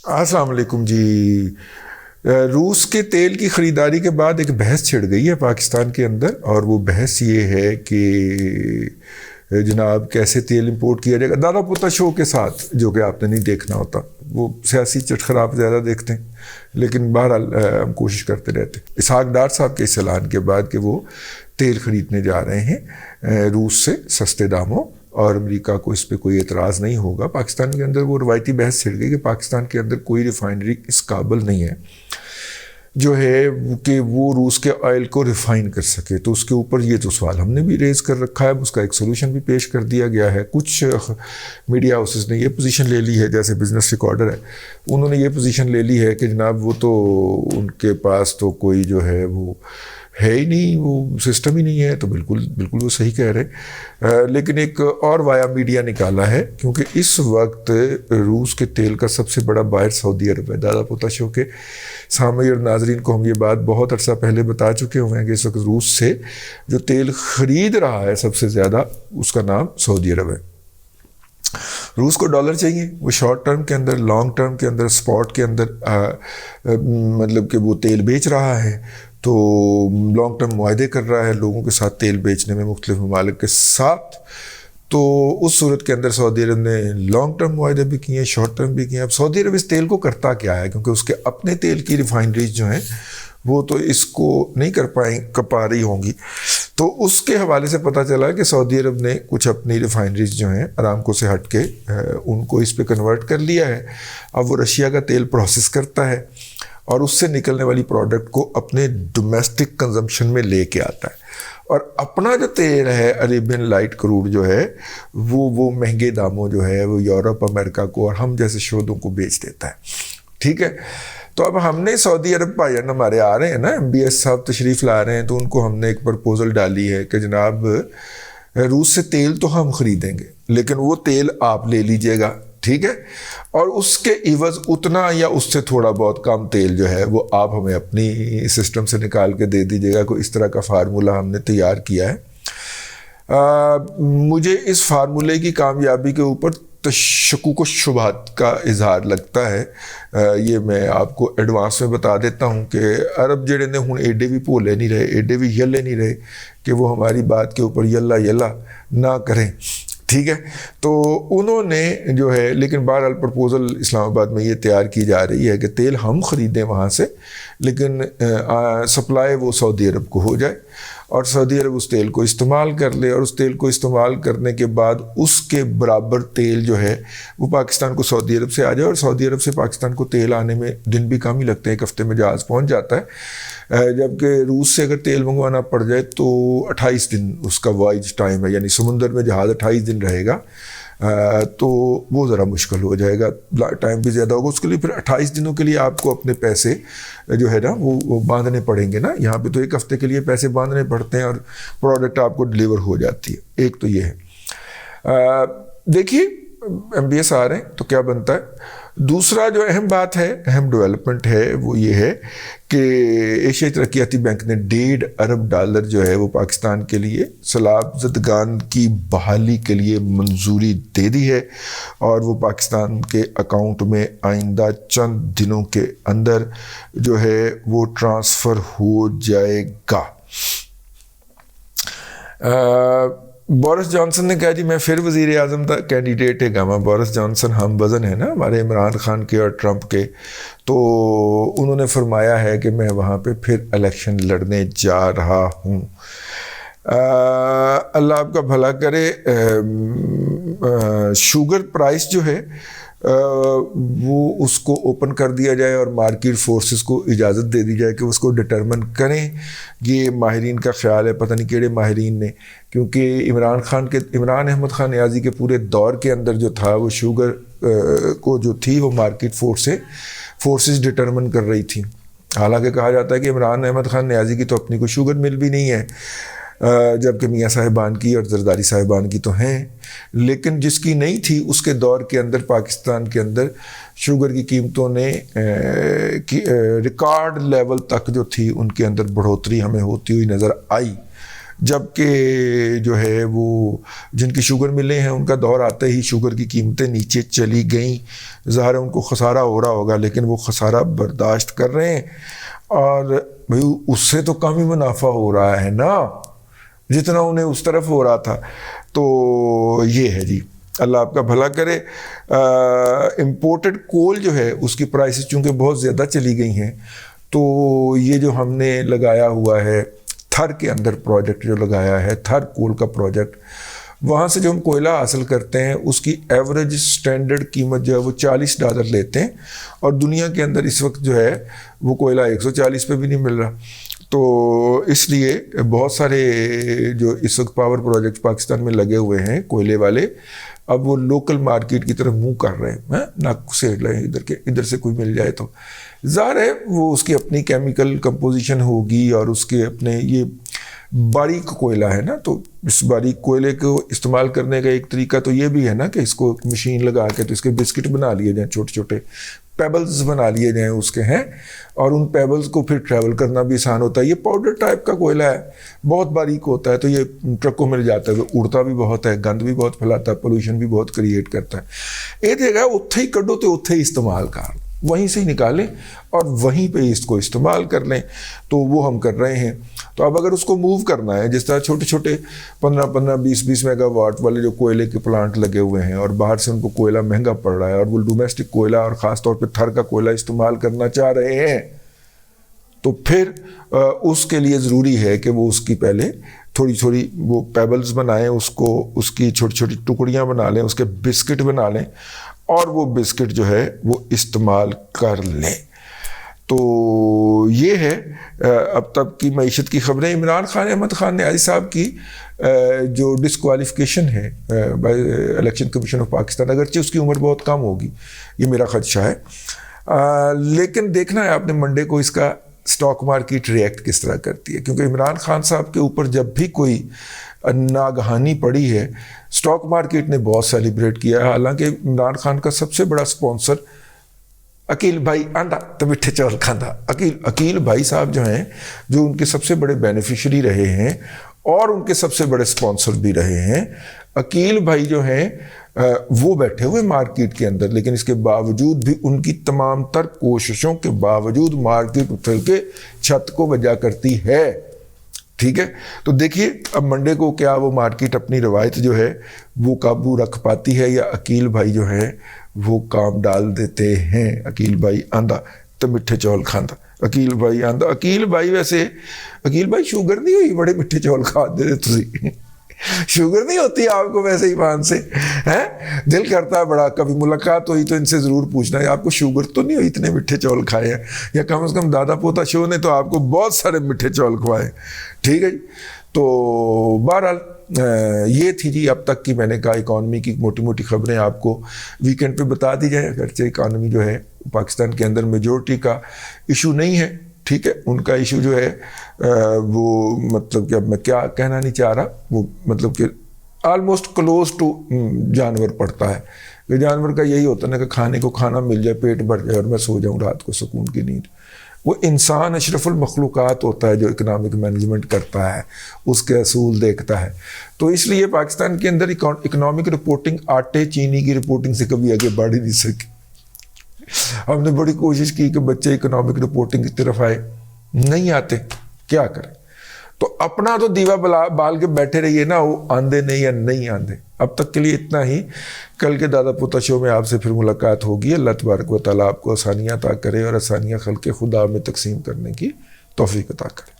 السلام علیکم جی. روس کے تیل کی خریداری کے بعد ایک بحث چھڑ گئی ہے پاکستان کے اندر، اور وہ بحث یہ ہے کہ جناب کیسے تیل امپورٹ کیا جائے گا، دادا پوتا شو کے ساتھ، جو کہ آپ نے نہیں دیکھنا ہوتا. وہ سیاسی چٹ خراب زیادہ دیکھتے ہیں، لیکن بہرحال ہم کوشش کرتے رہتے ہیں. اسحاق ڈار صاحب کے اس اعلان کے بعد کہ وہ تیل خریدنے جا رہے ہیں روس سے سستے داموں، اور امریکہ کو اس پہ کوئی اعتراض نہیں ہوگا. پاکستان کے اندر وہ روایتی بحث چھڑ گئی کہ پاکستان کے اندر کوئی ریفائنری اس قابل نہیں ہے جو ہے کہ وہ روس کے آئل کو ریفائن کر سکے. تو اس کے اوپر یہ تو سوال ہم نے بھی ریز کر رکھا ہے، اس کا ایک سولوشن بھی پیش کر دیا گیا ہے. کچھ میڈیا ہاؤسز نے یہ پوزیشن لے لی ہے، جیسے بزنس ریکارڈر ہے، انہوں نے یہ پوزیشن لے لی ہے کہ جناب وہ تو ان کے پاس تو کوئی جو ہے وہ ہے ہی نہیں، وہ سسٹم ہی نہیں ہے. تو بالکل وہ صحیح کہہ رہے. لیکن ایک اور وایا میڈیا نکالا ہے، کیونکہ اس وقت روس کے تیل کا سب سے بڑا بائر سعودی عرب ہے. دادا پوتا شو کے سامعین اور ناظرین کو ہم یہ بات بہت عرصہ پہلے بتا چکے ہوئے ہیں کہ اس وقت روس سے جو تیل خرید رہا ہے سب سے زیادہ، اس کا نام سعودی عرب ہے. روس کو ڈالر چاہیے، وہ شارٹ ٹرم کے اندر، لانگ ٹرم کے اندر، اسپاٹ کے اندر مطلب کہ وہ تیل بیچ رہا ہے، تو لانگ ٹرم معاہدے کر رہا ہے لوگوں کے ساتھ تیل بیچنے میں مختلف ممالک کے ساتھ. تو اس صورت کے اندر سعودی عرب نے لانگ ٹرم معاہدے بھی کیے ہیں، شارٹ ٹرم بھی کیے ہیں. اب سعودی عرب اس تیل کو کرتا کیا ہے، کیونکہ اس کے اپنے تیل کی ریفائنریز جو ہیں وہ تو اس کو نہیں کر پا رہی ہوں گی. تو اس کے حوالے سے پتہ چلا کہ سعودی عرب نے کچھ اپنی ریفائنریز جو ہیں ارامکو سے ہٹ کے ان کو اس پہ کنورٹ کر لیا ہے. اب وہ رشیا کا تیل پروسیس کرتا ہے اور اس سے نکلنے والی پروڈکٹ کو اپنے ڈومیسٹک کنزمپشن میں لے کے آتا ہے، اور اپنا جو تیل ہے عربین لائٹ کروڈ جو ہے وہ مہنگے داموں جو ہے وہ یورپ، امریکہ کو اور ہم جیسے شہدوں کو بیچ دیتا ہے. ٹھیک ہے. تو اب ہم نے سعودی عرب بھائیان ہمارے آ رہے ہیں نا، ایم بی ایس صاحب تشریف لا رہے ہیں، تو ان کو ہم نے ایک پرپوزل ڈالی ہے کہ جناب روس سے تیل تو ہم خریدیں گے، لیکن وہ تیل آپ لے لیجئے گا. ٹھیک ہے. اور اس کے عوض اتنا یا اس سے تھوڑا بہت کم تیل جو ہے وہ آپ ہمیں اپنی سسٹم سے نکال کے دے دیجیے گا. کوئی اس طرح کا فارمولہ ہم نے تیار کیا ہے. مجھے اس فارمولے کی کامیابی کے اوپر تشکک و شبہات کا اظہار لگتا ہے. یہ میں آپ کو ایڈوانس میں بتا دیتا ہوں کہ عرب جڑے نے ہن ایڈے بھی بھولے نہیں رہے، ایڈے بھی یلے نہیں رہے کہ وہ ہماری بات کے اوپر یلا نہ کریں. ٹھیک ہے. تو انہوں نے جو ہے، لیکن بہرحال پرپوزل اسلام آباد میں یہ تیار کی جا رہی ہے کہ تیل ہم خریدیں وہاں سے، لیکن سپلائی وہ سعودی عرب کو ہو جائے، اور سعودی عرب اس تیل کو استعمال کر لے، اور اس تیل کو استعمال کرنے کے بعد اس کے برابر تیل جو ہے وہ پاکستان کو سعودی عرب سے آ جائے. اور سعودی عرب سے پاکستان کو تیل آنے میں دن بھی کم ہی لگتے ہیں، ایک ہفتے میں جہاز پہنچ جاتا ہے. جبکہ روس سے اگر تیل منگوانا پڑ جائے تو 28 دن اس کا وائج ٹائم ہے، یعنی سمندر میں جہاز 28 دن رہے گا، تو وہ ذرا مشکل ہو جائے گا، ٹائم بھی زیادہ ہوگا. اس کے لیے پھر 28 دنوں کے لیے آپ کو اپنے پیسے جو ہے نا وہ باندھنے پڑیں گے نا. یہاں پہ تو ایک ہفتے کے لیے پیسے باندھنے پڑتے ہیں اور پروڈکٹ آپ کو ڈلیور ہو جاتی ہے. ایک تو یہ ہے. دیکھیے ایم بی ایس آ رہے ہیں تو کیا بنتا ہے. دوسرا جو اہم بات ہے، اہم ڈیولپمنٹ ہے، وہ یہ ہے کہ ایشیائی ترقیاتی بینک نے $1.5 ارب جو ہے وہ پاکستان کے لیے سیلاب زدگان کی بحالی کے لیے منظوری دے دی ہے، اور وہ پاکستان کے اکاؤنٹ میں آئندہ چند دنوں کے اندر جو ہے وہ ٹرانسفر ہو جائے گا. بورس جانسن نے کہا جی میں پھر وزیر اعظم کا کینڈیڈیٹ ہے گاما. بورس جانسن ہم وزن ہے نا ہمارے عمران خان کے اور ٹرمپ کے، تو انہوں نے فرمایا ہے کہ میں وہاں پہ پھر الیکشن لڑنے جا رہا ہوں. اللہ آپ کا بھلا کرے. شوگر پرائس جو ہے وہ اس کو اوپن کر دیا جائے اور مارکیٹ فورسز کو اجازت دے دی جائے کہ اس کو ڈٹرمن کریں. یہ ماہرین کا خیال ہے، پتہ نہیں کیڑے ماہرین نے، کیونکہ عمران احمد خان نیازی کے پورے دور کے اندر جو تھا وہ شوگر کو جو تھی وہ مارکیٹ فورسز ڈٹرمن کر رہی تھی. حالانکہ کہا جاتا ہے کہ عمران احمد خان نیازی کی تو اپنی کوئی شوگر مل بھی نہیں ہے، جبکہ میاں صاحبان کی اور زرداری صاحبان کی تو ہیں، لیکن جس کی نہیں تھی اس کے دور کے اندر پاکستان کے اندر شوگر کی قیمتوں نے ریکارڈ لیول تک جو تھی ان کے اندر بڑھوتری ہمیں ہوتی ہوئی نظر آئی. جبکہ جو ہے وہ جن کی شوگر ملیں ہیں ان کا دور آتے ہی شوگر کی قیمتیں نیچے چلی گئیں. ظاہر ہے ان کو خسارہ ہو رہا ہوگا لیکن وہ خسارہ برداشت کر رہے ہیں, اور بھئی اس سے تو کم ہی منافع ہو رہا ہے نا جتنا انہیں اس طرف ہو رہا تھا. تو یہ ہے جی, اللہ آپ کا بھلا کرے. امپورٹڈ کول جو ہے اس کی پرائسز چونکہ بہت زیادہ چلی گئی ہیں, تو یہ جو ہم نے لگایا ہوا ہے تھر کے اندر پروجیکٹ جو لگایا ہے تھر کول کا پروجیکٹ, وہاں سے جو ہم کوئلہ حاصل کرتے ہیں اس کی ایوریج سٹینڈرڈ قیمت جو ہے وہ $40 لیتے ہیں, اور دنیا کے اندر اس وقت جو ہے وہ کوئلہ 140 پہ بھی نہیں مل رہا. تو اس لیے بہت سارے جو اس وقت پاور پروجیکٹ پاکستان میں لگے ہوئے ہیں کوئلے والے, اب وہ لوکل مارکیٹ کی طرف منہ کر رہے ہیں, ناک سے لیں ادھر سے کوئی مل جائے تو. ظاہر ہے وہ اس کی اپنی کیمیکل کمپوزیشن ہوگی اور اس کے اپنے, یہ باریک کوئلہ ہے نا, تو اس باریک کوئلے کو استعمال کرنے کا ایک طریقہ تو یہ بھی ہے نا کہ اس کو مشین لگا کے تو اس کے بسکٹ بنا لیے جائیں, چھوٹے چھوٹے پیبلز بنا لیے جائیں اس کے ہیں, اور ان پیبلز کو پھر ٹریول کرنا بھی آسان ہوتا ہے. یہ پاؤڈر ٹائپ کا کوئلہ ہے, بہت باریک ہوتا ہے, تو یہ ٹرکوں میں جاتا ہے, اڑتا بھی بہت ہے, گند بھی بہت پھیلاتا ہے, پولوشن بھی بہت کریٹ کرتا ہے. یہ دیکھا اتھے ہی کڈو تو اتھے ہی استعمال کر, وہیں سے ہی نکالیں اور وہیں پہ اس کو استعمال کر لیں. تو وہ ہم کر رہے ہیں. تو اب اگر اس کو موو کرنا ہے, جس طرح چھوٹے چھوٹے 15-20 میگا واٹ والے جو کوئلے کے پلانٹ لگے ہوئے ہیں اور باہر سے ان کو کوئلہ مہنگا پڑ رہا ہے, اور وہ ڈومیسٹک کوئلہ اور خاص طور پہ تھر کا کوئلہ استعمال کرنا چاہ رہے ہیں, تو پھر اس کے لیے ضروری ہے کہ وہ اس کی پہلے تھوڑی تھوڑی وہ پیبلز بنائیں, اس کو اس کی چھوٹی چھوٹی ٹکڑیاں بنا لیں, اس کے بسکٹ بنا لیں, اور وہ بسکٹ جو ہے وہ استعمال کر لیں. تو یہ ہے اب تک کی معیشت کی خبریں. عمران خان احمد خان نیازی صاحب کی جو ڈسکوالیفیکیشن ہے الیکشن کمیشن آف پاکستان, اگرچہ اس کی عمر بہت کم ہوگی, یہ میرا خدشہ ہے, لیکن دیکھنا ہے آپ نے منڈے کو اس کا سٹاک مارکیٹ ریئیکٹ کس طرح کرتی ہے, کیونکہ عمران خان صاحب کے اوپر جب بھی کوئی ناگہانی پڑی ہے سٹاک مارکیٹ نے بہت سیلیبریٹ کیا ہے. حالانکہ عمران خان کا سب سے بڑا سپانسر عقیل بھائی آندا تو میٹھے چاول کھاندا, عقیل بھائی صاحب جو ہیں, جو ان کے سب سے بڑے بینیفیشری رہے ہیں اور ان کے سب سے بڑے سپانسر بھی رہے ہیں. عقیل بھائی جو ہیں وہ بیٹھے ہوئے مارکیٹ کے اندر, لیکن اس کے باوجود بھی ان کی تمام تر کوششوں کے باوجود مارکیٹ اٹھل کے چھت کو بجا کرتی ہے. ٹھیک ہے, تو دیکھیے اب منڈے کو کیا وہ مارکیٹ اپنی روایت جو ہے وہ قابو رکھ پاتی ہے, یا عقیل بھائی جو ہیں وہ کام ڈال دیتے ہیں. عقیل بھائی آندا تو میٹھے چول کھاندا, عقیل بھائی آندا. عقیل بھائی ویسے عقیل بھائی شوگر نہیں ہوئی, بڑے میٹھے چول کھا دے تسی, شوگر نہیں ہوتی آپ کو ویسے ہی مان سے ہیں, دل کرتا ہے بڑا, کبھی ملاقات ہوئی تو ان سے ضرور پوچھنا ہے آپ کو شوگر تو نہیں ہوئی, اتنے میٹھے چول کھائے ہیں, یا کم از کم دادا پوتا شو نے تو آپ کو بہت سارے میٹھے چول کھوائے. ٹھیک ہے جی. تو بہرحال یہ تھی جی اب تک کی میں نے کہا اکانومی کی موٹی موٹی خبریں آپ کو ویکینڈ پہ بتا دی جائیں. اگرچہ اکانومی جو ہے پاکستان کے اندر میجورٹی کا ایشو نہیں ہے, ٹھیک ہے, ان کا ایشو جو ہے وہ مطلب کہ اب میں کیا کہنا نہیں چاہ رہا, وہ مطلب کہ آلموسٹ کلوز ٹو جانور پڑتا ہے. کہ جانور کا یہی ہوتا ہے نا کہ کھانے کو کھانا مل جائے, پیٹ بھر جائے اور میں سو جاؤں رات کو سکون کی نیند. وہ انسان اشرف المخلوقات ہوتا ہے جو اکنامک مینجمنٹ کرتا ہے, اس کے اصول دیکھتا ہے. تو اس لیے پاکستان کے اندر اکنامک رپورٹنگ آٹے چینی کی رپورٹنگ سے کبھی آگے بڑھ ہی نہیں سکی. ہم نے بڑی کوشش کی کہ بچے اکنامک رپورٹنگ کی طرف آئے, نہیں آتے, کیا کریں. تو اپنا تو دیوا بال کے بیٹھے رہیے نا, وہ آندے نہیں یا نہیں آندے. اب تک کے لیے اتنا ہی. کل کے دادا پوتا شو میں آپ سے پھر ملاقات ہوگی. اللہ تبارک و تعالیٰ آپ کو آسانیاں عطا کرے اور آسانیاں خلق خدا میں تقسیم کرنے کی توفیق عطا کرے.